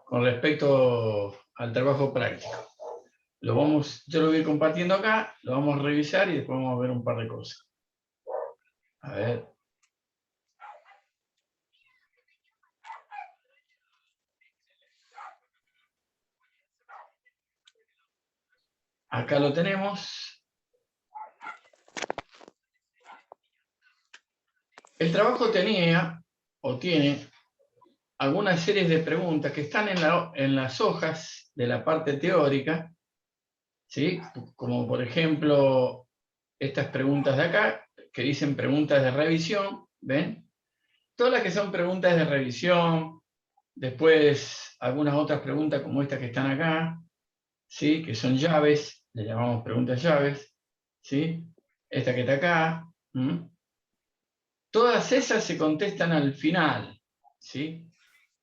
con respecto al trabajo práctico. Yo lo voy a ir compartiendo acá, lo vamos a revisar y después vamos a ver un par de cosas. A ver. Acá lo tenemos. El trabajo tenía, o tiene, algunas series de preguntas que están en las hojas de la parte teórica, ¿sí? Como por ejemplo, estas preguntas de acá, que dicen preguntas de revisión, ¿ven? Todas las que son preguntas de revisión, después algunas otras preguntas como estas que están acá, ¿sí? Que son llaves, le llamamos preguntas llaves, ¿sí? Esta que está acá, ¿m? Todas esas se contestan al final, ¿sí?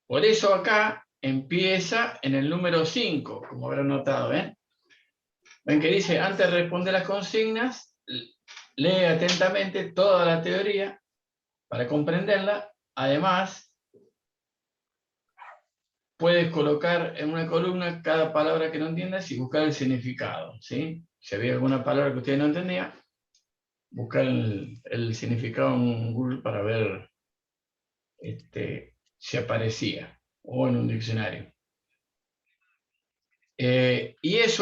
Por eso acá empieza en el número 5, como habrán notado, ¿ven? Ven que dice, antes de responder las consignas, lee atentamente toda la teoría para comprenderla. Además, puedes colocar en una columna cada palabra que no entiendas y buscar el significado, ¿sí? Si había alguna palabra que usted no entendía, buscar el significado en Google para ver si aparecía, o en un diccionario. Y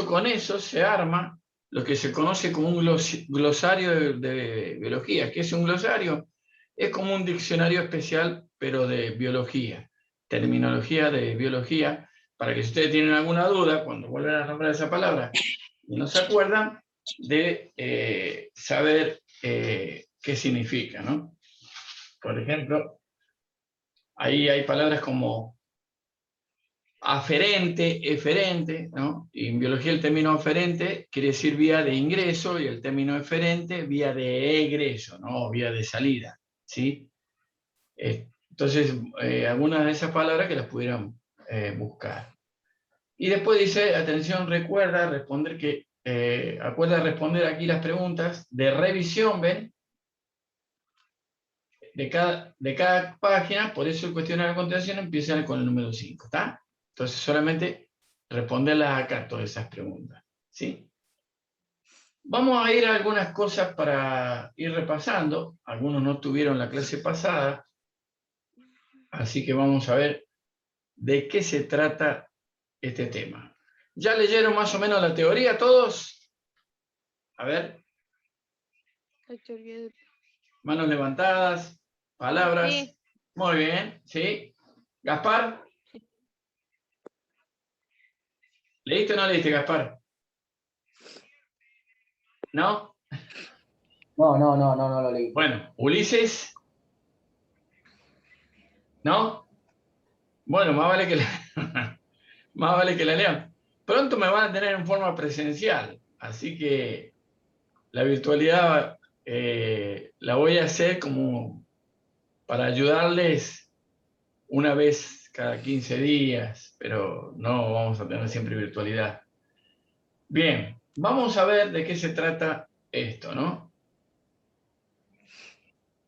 con eso se arma lo que se conoce como un glosario de biología. ¿Qué es un glosario? Es como un diccionario especial, pero de biología, terminología de biología, para que si ustedes tienen alguna duda, cuando vuelvan a nombrar esa palabra y no se acuerdan, de saber qué significa, ¿no? Por ejemplo, ahí hay palabras como aferente, eferente, ¿no? Y en biología el término aferente quiere decir vía de ingreso y el término eferente vía de egreso, ¿no? Vía de salida, ¿sí? Entonces, algunas de esas palabras que las pudieran buscar. Y después dice, atención, acuerda responder aquí las preguntas de revisión, ¿ven? De cada página, por eso el cuestionario de continuación empieza con el número 5, ¿está? Entonces, solamente responderlas acá, todas esas preguntas, ¿sí? Vamos a ir a algunas cosas para ir repasando. Algunos no tuvieron la clase pasada, así que vamos a ver de qué se trata este tema. ¿Ya leyeron más o menos la teoría todos? A ver. Manos levantadas, palabras. Sí. Muy bien, ¿sí? Gaspar. ¿Leíste o no leíste, Gaspar? ¿No? No lo leí. Bueno, Ulises. ¿No? Bueno, más vale que más vale que la lean. Pronto me van a tener en forma presencial, así que la virtualidad la voy a hacer como para ayudarles una vez cada 15 días, pero no vamos a tener siempre virtualidad. Bien, vamos a ver de qué se trata esto, ¿no?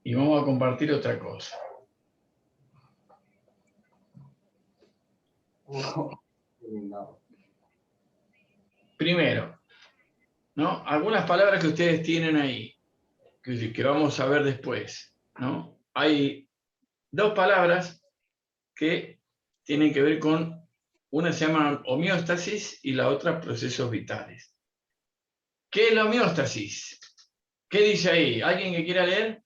Y vamos a compartir otra cosa. Primero, ¿no? Algunas palabras que ustedes tienen ahí, que vamos a ver después, ¿no? Hay dos palabras que tienen que ver con, una se llama homeostasis y la otra procesos vitales. ¿Qué es la homeostasis? ¿Qué dice ahí? ¿Alguien que quiera leer?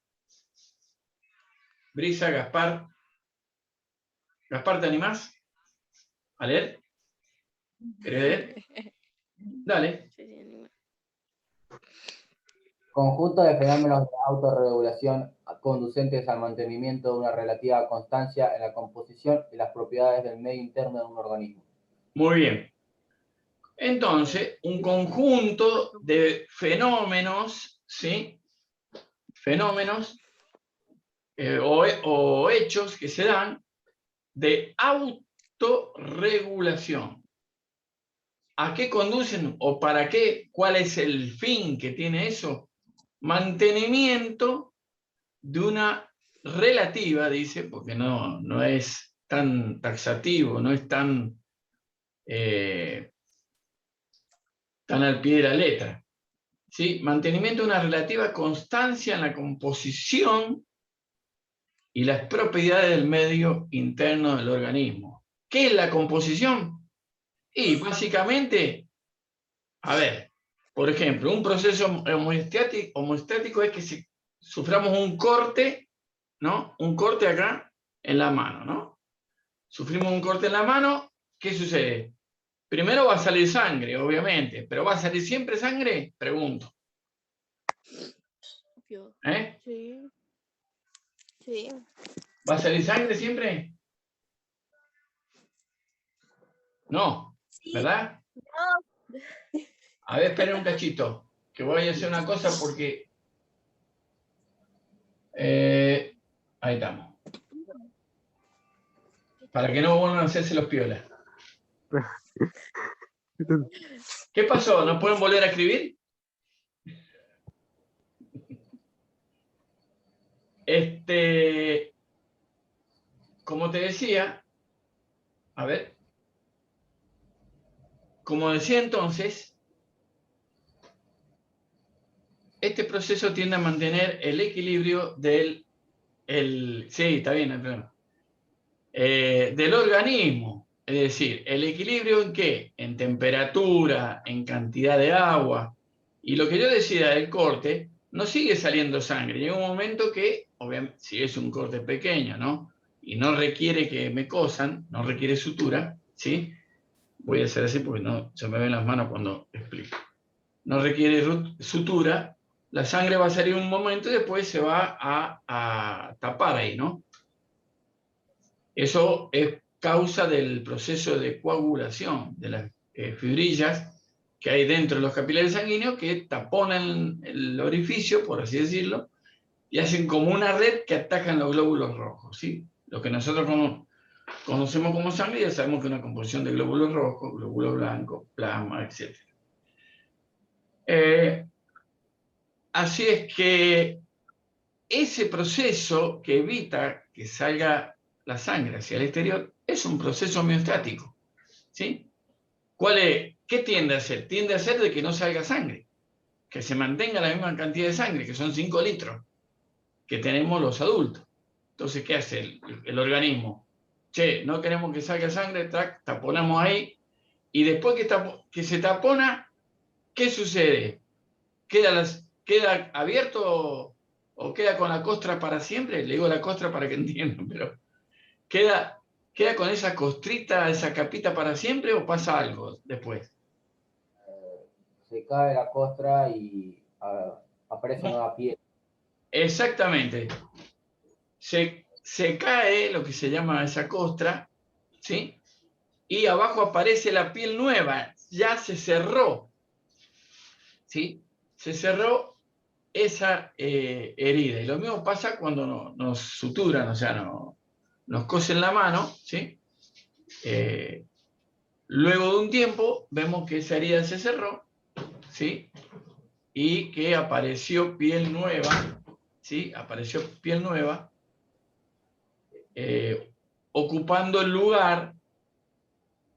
Brisa, Gaspar. Gaspar, ¿te animás a leer? ¿Querés leer? Dale. Conjunto de fenómenos de autorregulación conducentes al mantenimiento de una relativa constancia en la composición y las propiedades del medio interno de un organismo. Muy bien. Entonces, un conjunto de fenómenos, ¿sí? Fenómenos o hechos que se dan de autorregulación. ¿A qué conducen o para qué? ¿Cuál es el fin que tiene eso? Mantenimiento de una relativa, dice, porque no es tan taxativo, no es tan al pie de la letra. ¿Sí? Mantenimiento de una relativa constancia en la composición y las propiedades del medio interno del organismo. ¿Qué es la composición? Y básicamente, a ver, por ejemplo, un proceso homeostático es que suframos un corte, ¿no? Un corte acá en la mano, ¿no? Sufrimos un corte en la mano, ¿qué sucede? Primero va a salir sangre, obviamente, pero ¿va a salir siempre sangre? Pregunto. ¿Eh? Sí. Sí. ¿Va a salir sangre siempre? No, ¿verdad? No. A ver, esperen un cachito, que voy a hacer una cosa porque... ahí estamos. Para que no vuelvan a hacerse los piolas. ¿Qué pasó? ¿No pueden volver a escribir? Como te decía, a ver, como decía entonces, este proceso tiende a mantener el equilibrio del sí, está bien, no hay problema. Del organismo, es decir, el equilibrio en qué, en temperatura, en cantidad de agua, y lo que yo decía del corte, no sigue saliendo sangre. Llega un momento que, obviamente, si es un corte pequeño, ¿no? Y no requiere que me cosan, no requiere sutura, ¿sí? Voy a hacer así porque no se me ven las manos cuando explico. No requiere sutura, la sangre va a salir un momento y después se va a tapar ahí, ¿no? Eso es causa del proceso de coagulación de las fibrillas que hay dentro de los capilares sanguíneos que taponan el orificio, por así decirlo, y hacen como una red que atacan los glóbulos rojos, ¿sí? Lo que nosotros conocemos como sangre, ya sabemos que es una composición de glóbulos rojos, glóbulos blancos, plasma, etc. Así es que ese proceso que evita que salga la sangre hacia el exterior es un proceso homeostático, ¿sí? ¿Qué tiende a hacer? Tiende a hacer de que no salga sangre, que se mantenga la misma cantidad de sangre, que son 5 litros, que tenemos los adultos. Entonces, ¿qué hace el organismo? Che, no queremos que salga sangre, taponamos ahí, y después que se tapona, ¿qué sucede? ¿Queda abierto o queda con la costra para siempre? Le digo la costra para que entiendan, pero ¿queda con esa costrita, esa capita para siempre o pasa algo después? Se cae la costra y aparece nueva piel. Exactamente. Se cae lo que se llama esa costra, ¿sí? Y abajo aparece la piel nueva, ya se cerró, ¿sí? Se cerró esa herida. Y lo mismo pasa cuando nos suturan, o sea, nos cosen la mano, ¿sí? Luego de un tiempo vemos que esa herida se cerró, ¿sí? Y que apareció piel nueva, ¿sí? Apareció piel nueva, ocupando el lugar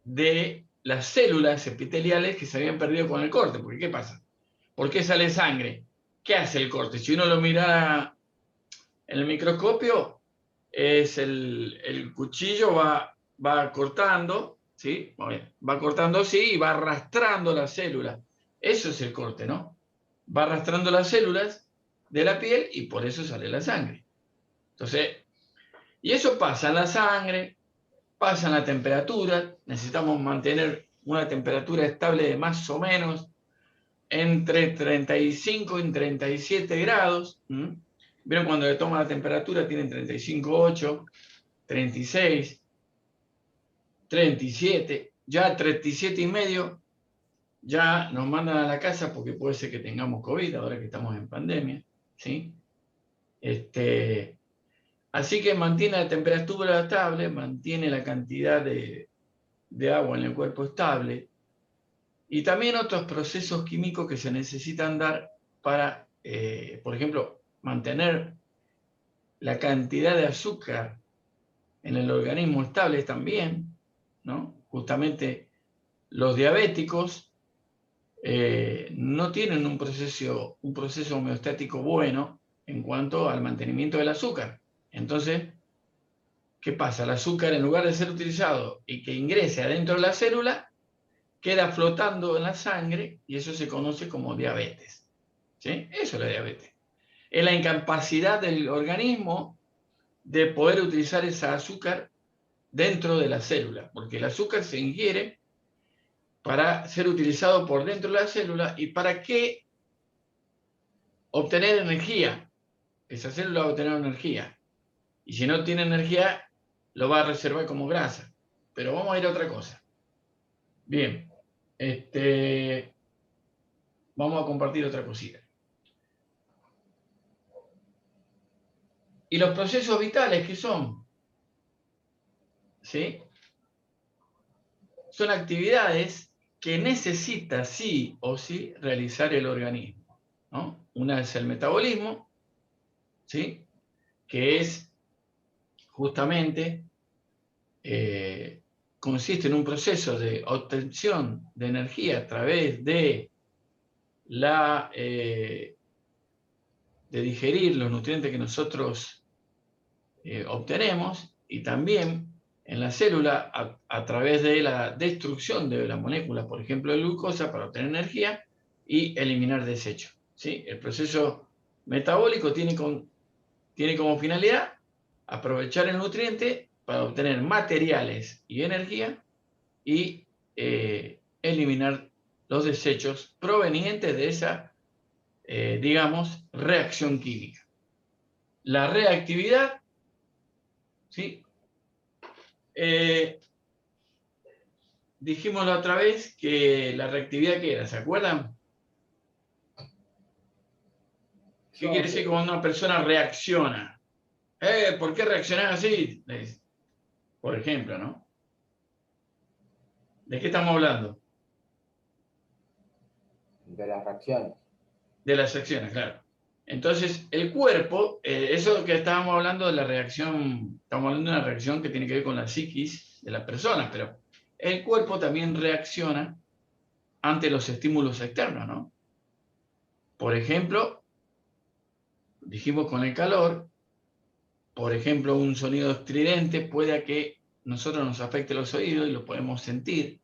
de las células epiteliales que se habían perdido con el corte. Porque ¿qué pasa? ¿Por qué sale sangre? ¿Qué hace el corte? Si uno lo mira en el microscopio, es el cuchillo va cortando, ¿sí? Va cortando así y va arrastrando las células. Eso es el corte, ¿no? Va arrastrando las células de la piel y por eso sale la sangre. Entonces, y eso pasa en la sangre, pasa en la temperatura, necesitamos mantener una temperatura estable de más o menos entre 35 y 37 grados. ¿Vieron cuando le toma la temperatura? Tienen 35,8, 36, 37, ya 37 y medio, ya nos mandan a la casa porque puede ser que tengamos COVID ahora que estamos en pandemia, ¿sí? Así que mantiene la temperatura estable, mantiene la cantidad de agua en el cuerpo estable y también otros procesos químicos que se necesitan dar para, por ejemplo, mantener la cantidad de azúcar en el organismo estables también, ¿no? Justamente los diabéticos no tienen un proceso homeostático bueno en cuanto al mantenimiento del azúcar. Entonces, ¿qué pasa? El azúcar, en lugar de ser utilizado y que ingrese adentro de la célula, queda flotando en la sangre y eso se conoce como diabetes. ¿Sí? Eso es la diabetes. Es la incapacidad del organismo de poder utilizar ese azúcar dentro de la célula, porque el azúcar se ingiere para ser utilizado por dentro de la célula y para qué obtener energía. Esa célula va a obtener energía. Y si no tiene energía, lo va a reservar como grasa. Pero vamos a ir a otra cosa. Bien. Vamos a compartir otra cosita. ¿Y los procesos vitales qué son? ¿Sí? Son actividades que necesita sí o sí realizar el organismo, ¿no? Una es el metabolismo, ¿sí? Que es justamente, consiste en un proceso de obtención de energía a través de de digerir los nutrientes que nosotros obtenemos, y también en la célula a través de la destrucción de la molécula, por ejemplo, de glucosa, para obtener energía y eliminar desechos. ¿Sí? El proceso metabólico tiene como finalidad aprovechar el nutriente para obtener materiales y energía y eliminar los desechos provenientes de esa, digamos, reacción química. La reactividad, ¿sí? Dijimos la otra vez que la reactividad, ¿qué era? ¿Se acuerdan? ¿Qué quiere decir cuando una persona reacciona? ¿Por qué reaccionás así? Por ejemplo, ¿no? ¿De qué estamos hablando? De las reacciones. De las acciones, claro. Entonces, el cuerpo, eso que estábamos hablando de la reacción, estamos hablando de una reacción que tiene que ver con la psiquis de las personas, pero el cuerpo también reacciona ante los estímulos externos, ¿no? Por ejemplo, dijimos con el calor, por ejemplo, un sonido estridente puede que nosotros nos afecte los oídos y lo podemos sentir.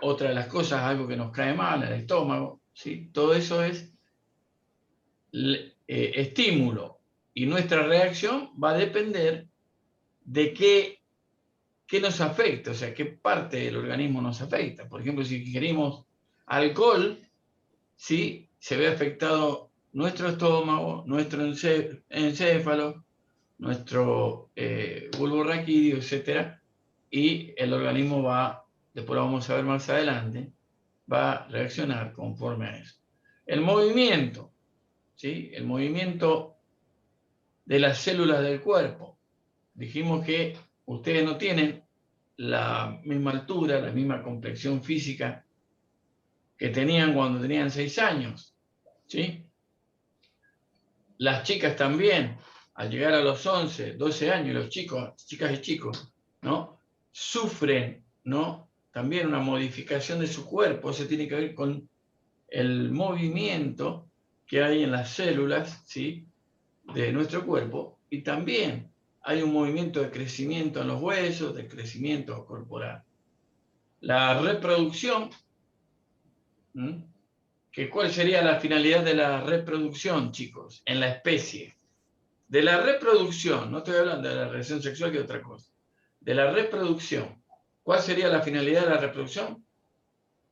Otra de las cosas, algo que nos cae mal, el estómago, ¿sí? Todo eso es estímulo, y nuestra reacción va a depender de qué nos afecta, o sea, qué parte del organismo nos afecta. Por ejemplo, si ingerimos alcohol, ¿sí? Se ve afectado nuestro estómago, nuestro encéfalo, nuestro bulbo raquídeo, etc. Y el organismo va, después lo vamos a ver más adelante, va a reaccionar conforme a eso. El movimiento, ¿sí? El movimiento de las células del cuerpo. Dijimos que ustedes no tienen la misma altura, la misma complexión física que tenían cuando tenían 6 años, ¿sí? Las chicas también, al llegar a los 11, 12 años, los chicos, chicas y chicos, ¿no? Sufren, ¿no? También una modificación de su cuerpo. Eso tiene que ver con el movimiento que hay en las células, ¿sí? De nuestro cuerpo, y también hay un movimiento de crecimiento en los huesos, de crecimiento corporal. La reproducción, ¿cuál sería la finalidad de la reproducción, chicos, en la especie? De la reproducción, no estoy hablando de la relación sexual, que es otra cosa. De la reproducción, ¿cuál sería la finalidad de la reproducción?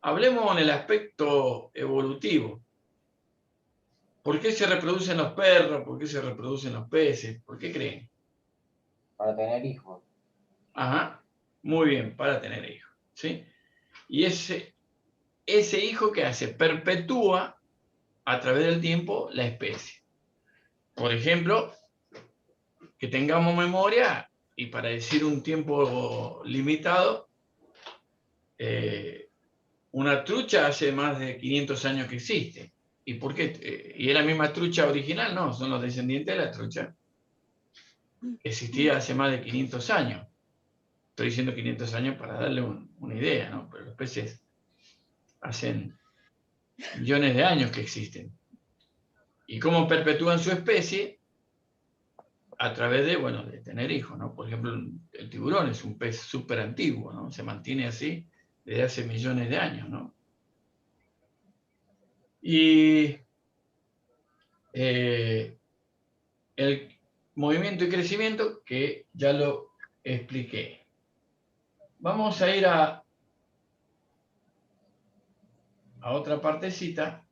Hablemos en el aspecto evolutivo. ¿Por qué se reproducen los perros? ¿Por qué se reproducen los peces? ¿Por qué creen? Para tener hijos. Ajá, muy bien, para tener hijos, ¿sí? Y ese hijo, ¿qué hace? Perpetúa a través del tiempo la especie. Por ejemplo, que tengamos memoria, y para decir un tiempo limitado, una trucha hace más de 500 años que existe. ¿Y por qué? ¿Y es la misma trucha original? No, son los descendientes de la trucha. existía hace más de 500 años. Estoy diciendo 500 años para darle una idea, ¿no? Pero los peces hacen millones de años que existen. ¿Y cómo perpetúan su especie? A través de, bueno, de tener hijos, ¿no? Por ejemplo, el tiburón es un pez súper antiguo, ¿no? Se mantiene así desde hace millones de años, ¿no? Y el movimiento y crecimiento, que ya lo expliqué. Vamos a ir a otra partecita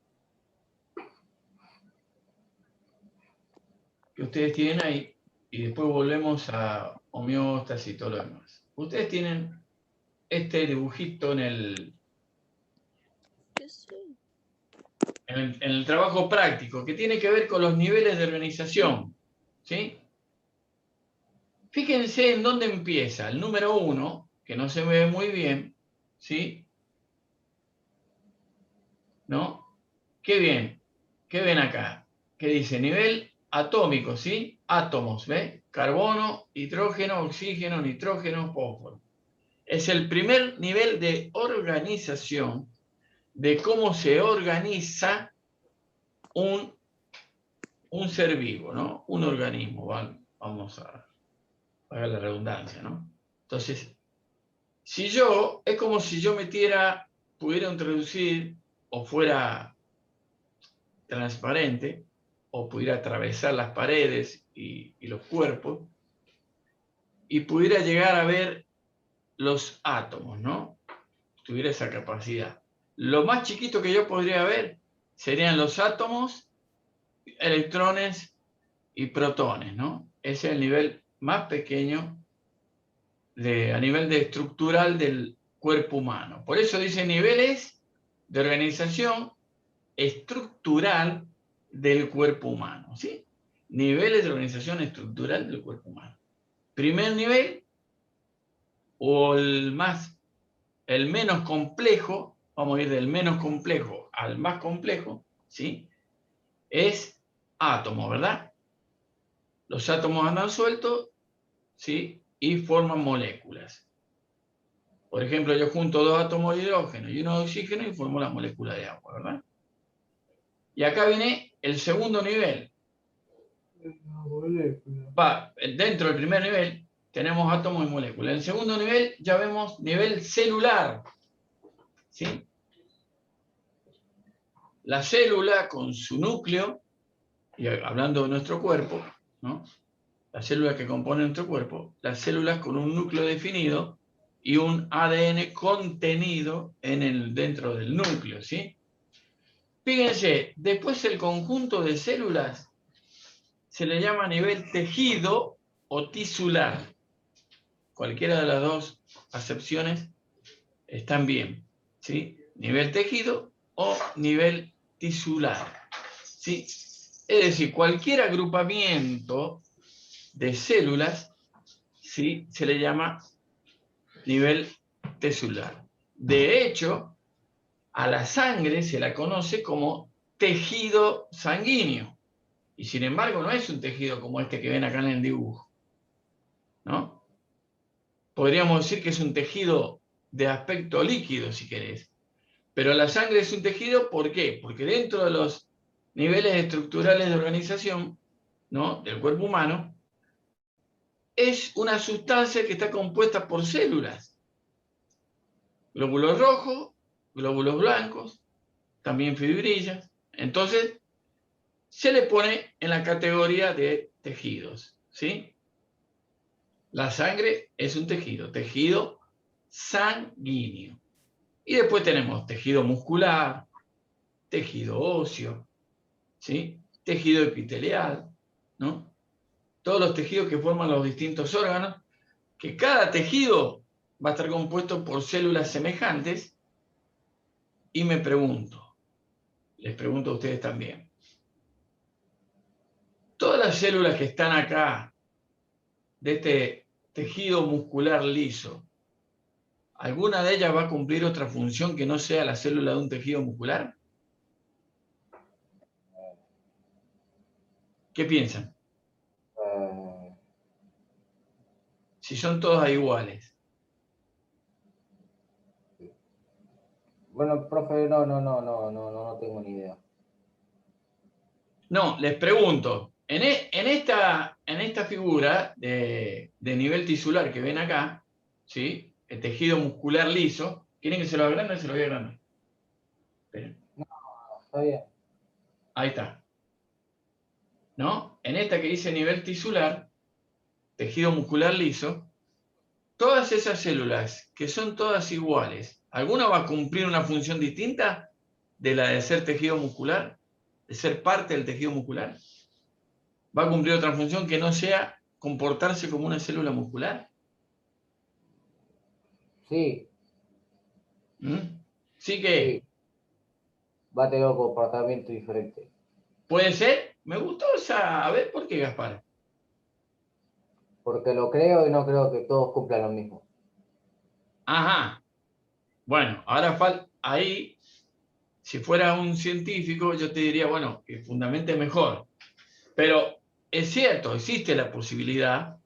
que ustedes tienen ahí, y después volvemos a homeostasis y todo lo demás. Ustedes tienen este dibujito en el trabajo práctico, que tiene que ver con los niveles de organización, ¿sí? Fíjense en dónde empieza el número 1, que no se ve muy bien, ¿sí? ¿No? Qué bien. ¿Qué ven acá? ¿Qué dice? Nivel atómico, ¿sí? Átomos, ¿ve? Carbono, hidrógeno, oxígeno, nitrógeno, fósforo. Es el primer nivel de organización de cómo se organiza un ser vivo, ¿no? Un organismo, vamos a hacer la redundancia, ¿no? Entonces, es como si yo pudiera introducir o fuera transparente, o pudiera atravesar las paredes y los cuerpos, y pudiera llegar a ver los átomos, ¿no? Tuviera esa capacidad. Lo más chiquito que yo podría ver serían los átomos, electrones y protones, ¿no? Ese es el nivel más pequeño a nivel de estructural del cuerpo humano. Por eso dice niveles de organización estructural del cuerpo humano, ¿sí? Niveles de organización estructural del cuerpo humano. Primer nivel, o el menos complejo, vamos a ir del menos complejo al más complejo, ¿sí? Es átomo, ¿verdad? Los átomos andan sueltos, ¿sí? Y forman moléculas. Por ejemplo, yo junto 2 átomos de hidrógeno y uno de oxígeno y formo la molécula de agua, ¿verdad? Y acá viene el segundo nivel. Dentro del primer nivel tenemos átomos y moléculas. En el segundo nivel ya vemos nivel celular, ¿sí? La célula con su núcleo, y hablando de nuestro cuerpo, ¿no? Las células que componen nuestro cuerpo, las células con un núcleo definido y un ADN contenido dentro del núcleo, ¿sí? Fíjense, después el conjunto de células se le llama nivel tejido o tisular. Cualquiera de las dos acepciones están bien, ¿sí? Nivel tejido o nivel tisular, ¿sí? Es decir, cualquier agrupamiento de células, ¿sí? Se le llama nivel tisular. De hecho, a la sangre se la conoce como tejido sanguíneo. Y sin embargo, no es un tejido como este que ven acá en el dibujo, ¿no? Podríamos decir que es un tejido de aspecto líquido, si querés. Pero la sangre es un tejido, ¿por qué? Porque dentro de los niveles estructurales de organización, ¿no? Del cuerpo humano, es una sustancia que está compuesta por células. Glóbulos rojos, glóbulos blancos, también fibrillas. Entonces, se le pone en la categoría de tejidos, ¿sí? La sangre es un tejido sanguíneo. Y después tenemos tejido muscular, tejido óseo, ¿sí? Tejido epitelial, ¿no? Todos los tejidos que forman los distintos órganos, que cada tejido va a estar compuesto por células semejantes. Y les pregunto a ustedes también, todas las células que están acá, de este tejido muscular liso, ¿alguna de ellas va a cumplir otra función que no sea la célula de un tejido muscular? ¿Qué piensan? si son todas iguales? Bueno, profe, no tengo ni idea. No, les pregunto, en esta figura de nivel tisular que ven acá, ¿sí? El tejido muscular liso, ¿quieren que se lo agrande? Se lo voy a agrandar. Esperen. Está bien. Ahí está. ¿No? En esta que dice nivel tisular, tejido muscular liso, todas esas células que son todas iguales, ¿alguna va a cumplir una función distinta de la de ser tejido muscular? ¿De ser parte del tejido muscular? ¿Va a cumplir otra función que no sea comportarse como una célula muscular? Sí, ¿Mm? Sí que sí. Va a tener un comportamiento diferente. puede ser. Me gustó esa. A ver, ¿por qué, Gaspar? Porque lo creo y no creo que todos cumplan lo mismo. Ajá. Bueno, ahora ahí, si fuera un científico, yo te diría, bueno, que fundamente mejor. Pero es cierto, existe la posibilidad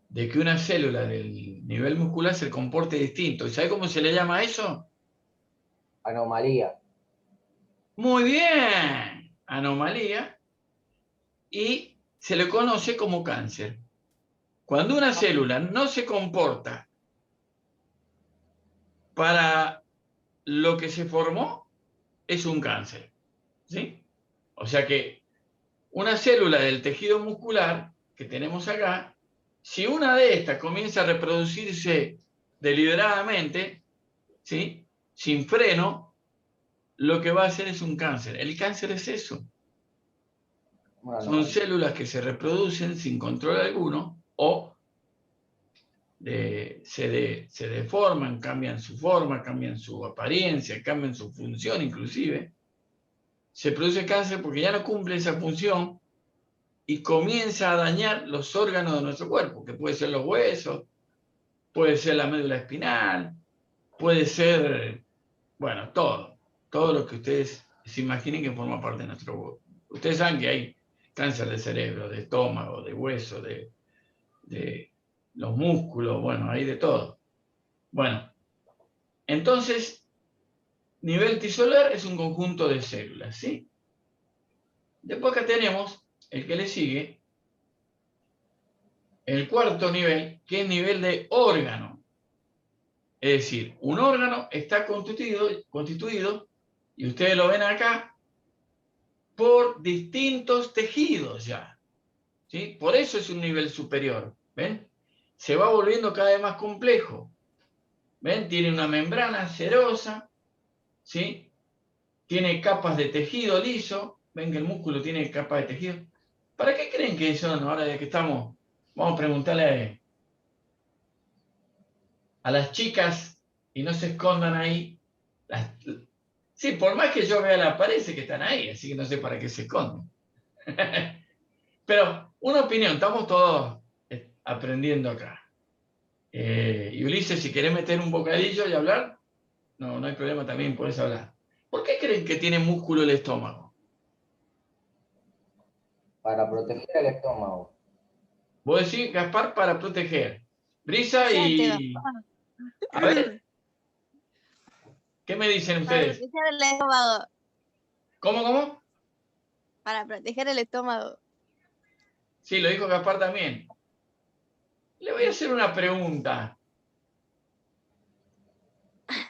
de que una célula del nivel muscular se comporte distinto. ¿Y sabe cómo se le llama a eso? Anomalía. Muy bien, anomalía. Y se le conoce como cáncer. Cuando una célula no se comporta para lo que se formó, es un cáncer. ¿Sí? O sea que una célula del tejido muscular que tenemos acá, si una de estas comienza a reproducirse deliberadamente, ¿sí? Sin freno, lo que va a hacer es un cáncer. El cáncer es eso. Una Son anomalía. células que se reproducen sin control alguno o se deforman, cambian su forma, cambian su apariencia, cambian su función inclusive. Se produce cáncer porque ya no cumple esa función y comienza a dañar los órganos de nuestro cuerpo, que puede ser los huesos, puede ser la médula espinal, puede ser, bueno, todo lo que ustedes se imaginen que forma parte de nuestro cuerpo. Ustedes saben que hay cáncer de cerebro, de estómago, de hueso, de los músculos, bueno, hay de todo. Bueno, entonces, nivel tisular es un conjunto de células, ¿sí? Después acá tenemos el que le sigue, el cuarto nivel, que es nivel de órgano. Es decir, un órgano está constituido, y ustedes lo ven acá, por distintos tejidos ya. ¿Sí? Por eso es un nivel superior. ¿Ven? Se va volviendo cada vez más complejo. ¿Ven? Tiene una membrana serosa, ¿sí? Tiene capas de tejido liso. ¿Ven que el músculo tiene capas de tejido? ¿Para qué creen que son? Ahora de que estamos, vamos a preguntarle a las chicas y no se escondan ahí. Sí, por más que yo vea la pared, sé que están ahí, así que no sé para qué se esconden. Pero una opinión, estamos todos aprendiendo acá. Y Ulises, si querés meter un bocadillo y hablar, no hay problema, también podés hablar. ¿Por qué creen que tiene músculo el estómago? Para proteger el estómago. Vos decís, Gaspar, para proteger. Brisa Gente, y... A ver, ¿qué me dicen para ustedes? proteger el estómago. ¿Cómo? Para proteger el estómago. Sí, lo dijo Gaspar también. Le voy a hacer una pregunta.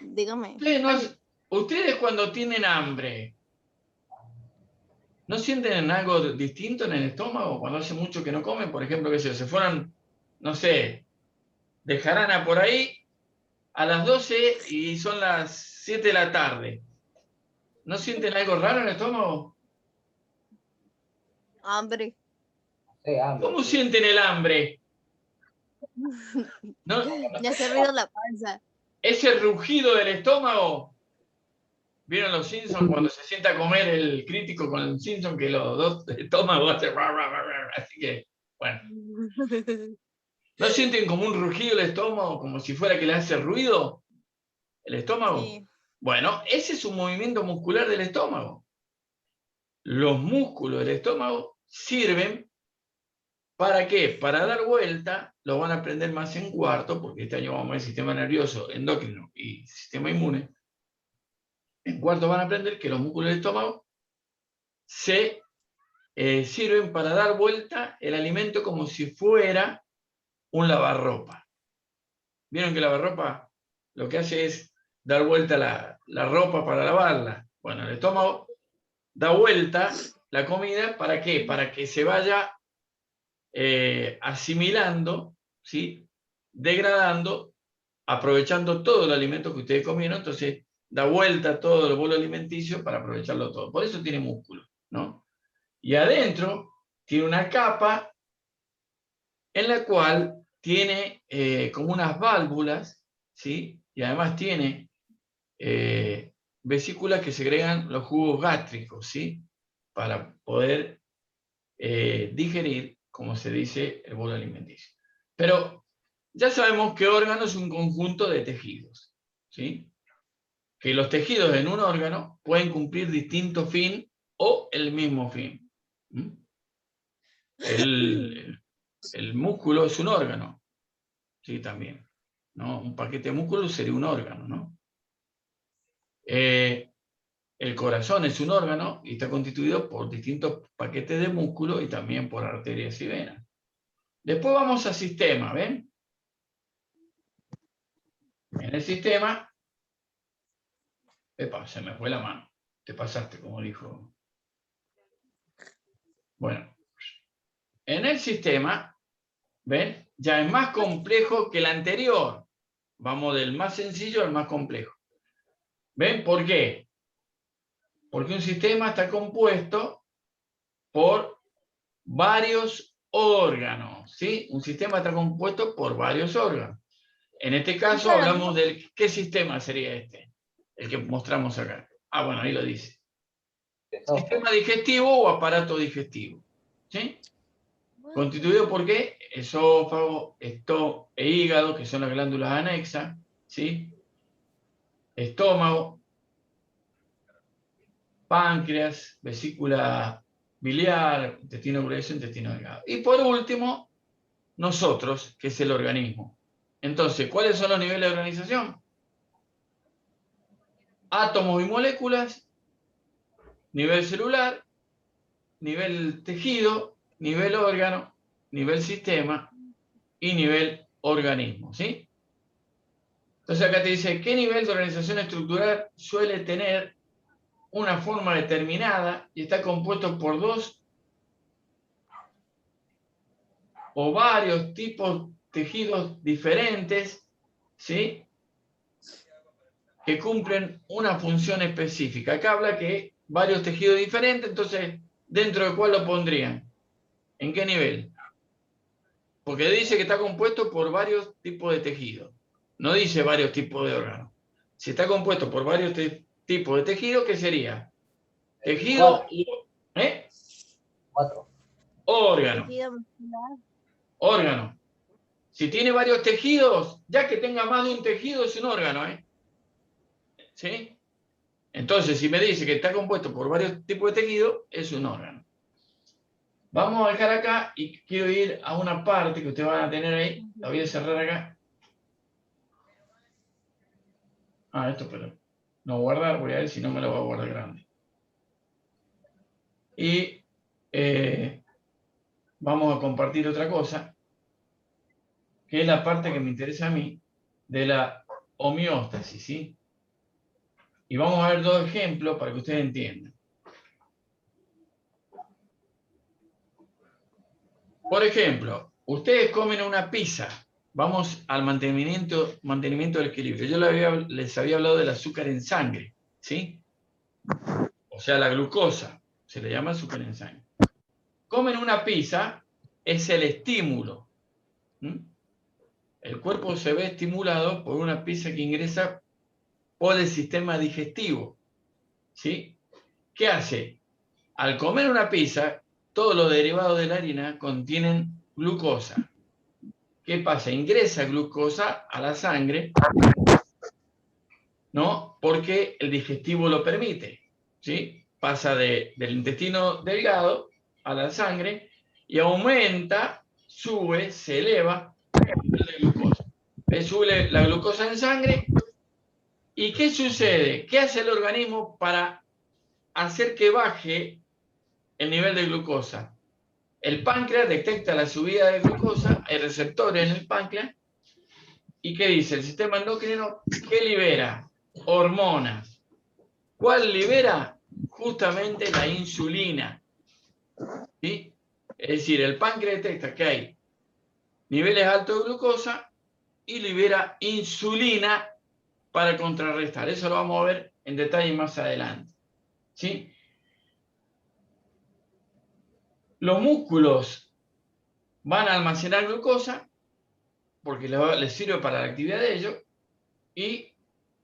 Dígame. Ustedes cuando tienen hambre, ¿no sienten algo distinto en el estómago cuando hace mucho que no comen? Por ejemplo, qué sé yo, se fueron, no sé, de jarana por ahí a las 12 y son las 7 de la tarde. ¿No sienten algo raro en el estómago? Hambre. Sí, hambre, ¿Cómo sí. sienten el hambre? ¿No? Me hace ruido la panza. Ese rugido del estómago. ¿Vieron los Simpsons cuando se sienta a comer el crítico con el Simpson que los dos estómagos hacen... Así que, bueno. ¿No sienten como un rugido el estómago, como si fuera que le hace ruido el estómago? Sí. Bueno, ese es un movimiento muscular del estómago. Los músculos del estómago sirven ¿Para qué? Para dar vuelta, lo van a aprender más en cuarto, porque este año vamos a ver sistema nervioso, endocrino y sistema inmune. En cuarto van a aprender que los músculos del estómago se sirven para dar vuelta el alimento como si fuera un lavarropa. ¿Vieron que el lavarropa lo que hace es dar vuelta la ropa para lavarla? Bueno, el estómago da vuelta la comida, ¿para qué? Para que se vaya asimilando, ¿sí? Degradando, aprovechando todo el alimento que ustedes comieron, entonces da vuelta todo el bolo alimenticio para aprovecharlo todo. Por eso tiene músculo, ¿no? Y adentro tiene una capa en la cual tiene como unas válvulas, ¿sí? Y además tiene vesículas que segregan los jugos gástricos, ¿sí? Para poder digerir, como se dice, el bolo alimenticio. Pero ya sabemos que órgano es un conjunto de tejidos, ¿sí? Que los tejidos en un órgano pueden cumplir distinto fin o el mismo fin. ¿Mm? El músculo es un órgano, sí, también, ¿no? Un paquete de músculos sería un órgano, ¿no? El corazón es un órgano y está constituido por distintos paquetes de músculos y también por arterias y venas. Después vamos al sistema, ¿ven? En el sistema, epa, se me fue la mano, te pasaste, como dijo. Bueno, en el sistema, ¿ven? Ya es más complejo que el anterior. Vamos del más sencillo al más complejo. ¿Ven? ¿Por qué? Porque un sistema está compuesto por varios órganos, ¿sí? Un sistema está compuesto por varios órganos. En este caso hablamos del... ¿Qué sistema sería este? El que mostramos acá. Ah, bueno, ahí lo dice. Sistema digestivo o aparato digestivo, ¿sí? Constituido por qué? Esófago, e hígado, que son las glándulas anexas, ¿sí? Estómago, páncreas, vesícula biliar, intestino grueso, intestino delgado. Y por último, nosotros, que es el organismo. Entonces, ¿cuáles son los niveles de organización? Átomos y moléculas, nivel celular, nivel tejido, nivel órgano, nivel sistema y nivel organismo, ¿sí? Entonces acá te dice, ¿qué nivel de organización estructural suele tener una forma determinada y está compuesto por dos o varios tipos de tejidos diferentes, ¿sí? Que cumplen una función específica? Acá habla que varios tejidos diferentes, entonces, ¿dentro de cuál lo pondrían? ¿En qué nivel? Porque dice que está compuesto por varios tipos de tejidos. No dice varios tipos de órganos. Si está compuesto por varios tipos de tejidos, ¿qué sería? Tejido, ¿eh? 4. Órgano. Tejido muscular. Órgano. Si tiene varios tejidos, ya que tenga más de un tejido, es un órgano, ¿eh? ¿Sí? Entonces, si me dice que está compuesto por varios tipos de tejidos, es un órgano. Vamos a dejar acá y quiero ir a una parte que ustedes van a tener ahí. La voy a cerrar acá. Ah, esto, pero no guardar, voy a ver si no me lo va a guardar grande. Y vamos a compartir otra cosa, que es la parte que me interesa a mí, de la homeostasis, ¿sí? Y vamos a ver dos ejemplos para que ustedes entiendan. Por ejemplo, ustedes comen una pizza. Vamos al mantenimiento del equilibrio. Yo les había hablado del azúcar en sangre, ¿sí? O sea, la glucosa. Se le llama azúcar en sangre. Comen una pizza, es el estímulo. El cuerpo se ve estimulado por una pizza que ingresa por el sistema digestivo, ¿sí? ¿Qué hace? Al comer una pizza, todos los derivados de la harina contienen glucosa. ¿Qué pasa? Ingresa glucosa a la sangre, ¿no? Porque el digestivo lo permite, ¿sí? Pasa del intestino delgado a la sangre y aumenta sube, se eleva el nivel de glucosa. Sube la glucosa en sangre. ¿Y qué sucede? ¿Qué hace el organismo para hacer que baje el nivel de glucosa? El páncreas detecta la subida de glucosa, hay receptores en el páncreas. ¿Y qué dice? El sistema endocrino, ¿qué libera? Hormonas. ¿Cuál libera? Justamente la insulina. ¿Sí? Es decir, el páncreas detecta que hay niveles altos de glucosa y libera insulina para contrarrestar. Eso lo vamos a ver en detalle más adelante. ¿Sí? Los músculos van a almacenar glucosa porque les sirve para la actividad de ellos. ¿Y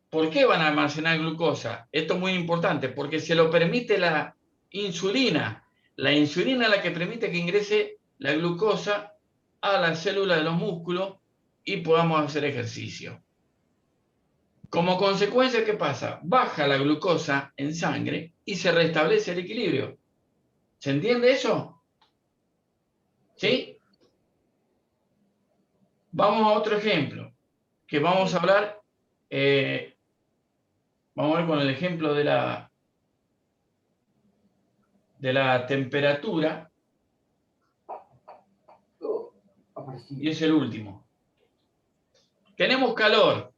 por qué van a almacenar glucosa? Esto es muy importante, porque se lo permite la insulina. La insulina es la que permite que ingrese la glucosa a las células de los músculos y podamos hacer ejercicio. Como consecuencia, ¿qué pasa? Baja la glucosa en sangre y se restablece el equilibrio. ¿Se entiende eso? ¿Sí? Vamos a otro ejemplo, que vamos a hablar, vamos a ver con el ejemplo de la temperatura, y es el último. Tenemos calor,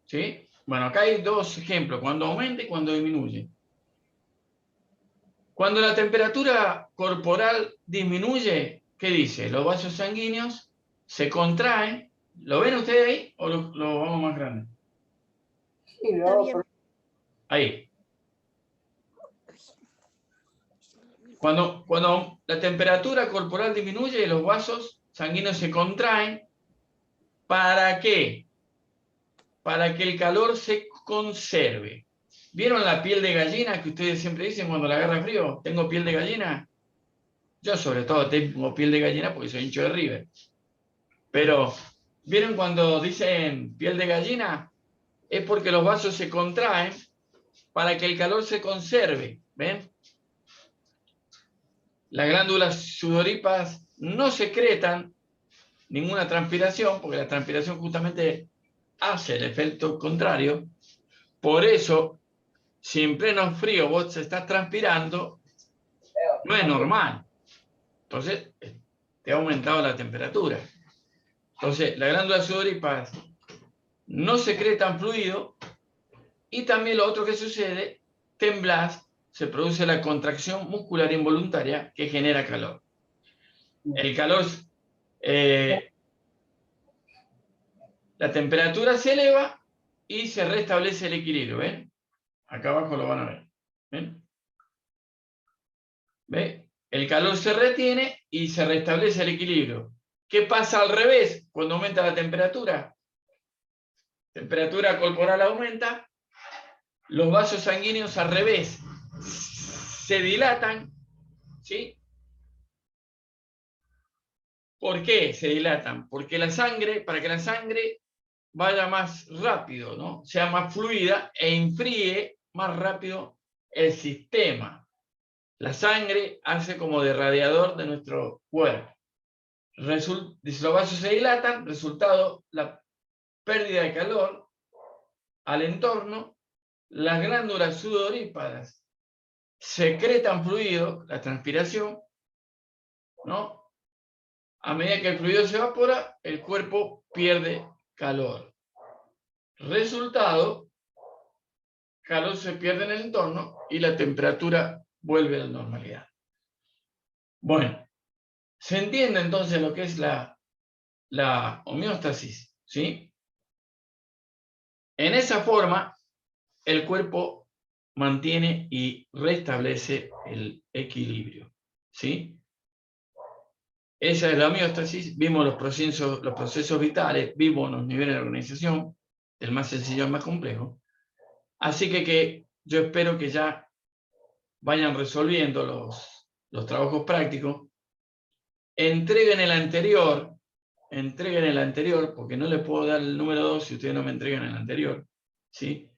¿sí? Bueno, acá hay dos ejemplos, cuando aumenta y cuando disminuye. Cuando la temperatura corporal disminuye, ¿qué dice? Los vasos sanguíneos se contraen. ¿Lo ven ustedes ahí o lo vamos más grande? Sí, lo Ahí. Cuando la temperatura corporal disminuye, los vasos sanguíneos se contraen. ¿Para qué? Para que el calor se conserve. ¿Vieron la piel de gallina que ustedes siempre dicen cuando la agarra frío? ¿Tengo piel de gallina? Yo sobre todo tengo piel de gallina porque soy hincho de River. Pero, ¿vieron cuando dicen piel de gallina? Es porque los vasos se contraen para que el calor se conserve. ¿Ven? Las glándulas sudoríparas no secretan ninguna transpiración, porque la transpiración justamente hace el efecto contrario. Por eso, si en pleno frío vos estás transpirando, no es normal. Entonces, te ha aumentado la temperatura. Entonces, las glándulas sudoríparas no secretan fluido. Y también lo otro que sucede, temblás, se produce la contracción muscular involuntaria que genera calor. El calor, la temperatura se eleva y se restablece el equilibrio. ¿Ven? Acá abajo lo van a ver. ¿Ven? ¿Ve? El calor se retiene y se restablece el equilibrio. ¿Qué pasa al revés cuando aumenta la temperatura? Temperatura corporal aumenta, los vasos sanguíneos al revés se dilatan, ¿sí? ¿Por qué se dilatan? Porque la sangre, para que la sangre vaya más rápido, ¿no? Sea más fluida e enfríe más rápido el sistema. La sangre hace como de radiador de nuestro cuerpo. Los vasos se dilatan, resultado, la pérdida de calor al entorno, las glándulas sudoríparas secretan fluido, la transpiración, ¿no? A medida que el fluido se evapora, el cuerpo pierde calor. Resultado, calor se pierde en el entorno y la temperatura vuelve a la normalidad. Bueno, se entiende entonces lo que es la homeostasis, ¿sí? En esa forma, el cuerpo mantiene y restablece el equilibrio, ¿sí? Esa es la homeostasis. Vimos los procesos vitales, vimos los niveles de organización, del más sencillo al más complejo. Así que yo espero que ya vayan resolviendo los trabajos prácticos. Entreguen el anterior, porque no les puedo dar el número 2 si ustedes no me entregan el anterior, ¿sí?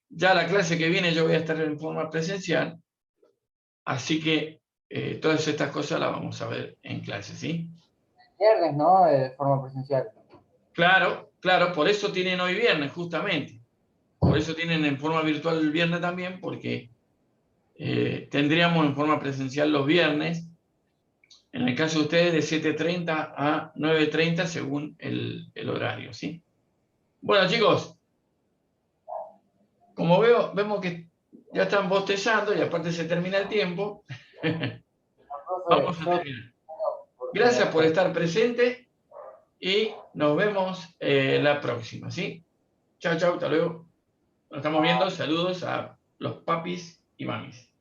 Ya la clase que viene yo voy a estar en forma presencial, así que todas estas cosas las vamos a ver en clase, ¿sí? viernes, ¿no? De forma presencial. Claro, claro, por eso tienen hoy viernes, justamente. Por eso tienen en forma virtual el viernes también, porque tendríamos en forma presencial los viernes, en el caso de ustedes de 7:30 a 9:30 según el horario, ¿sí? Bueno, chicos, como vemos que ya están bostezando y aparte se termina el tiempo, vamos a terminar. Gracias por estar presente y nos vemos la próxima, ¿sí? Chao, chao, hasta luego. Nos estamos viendo. Saludos a los papis y mamis.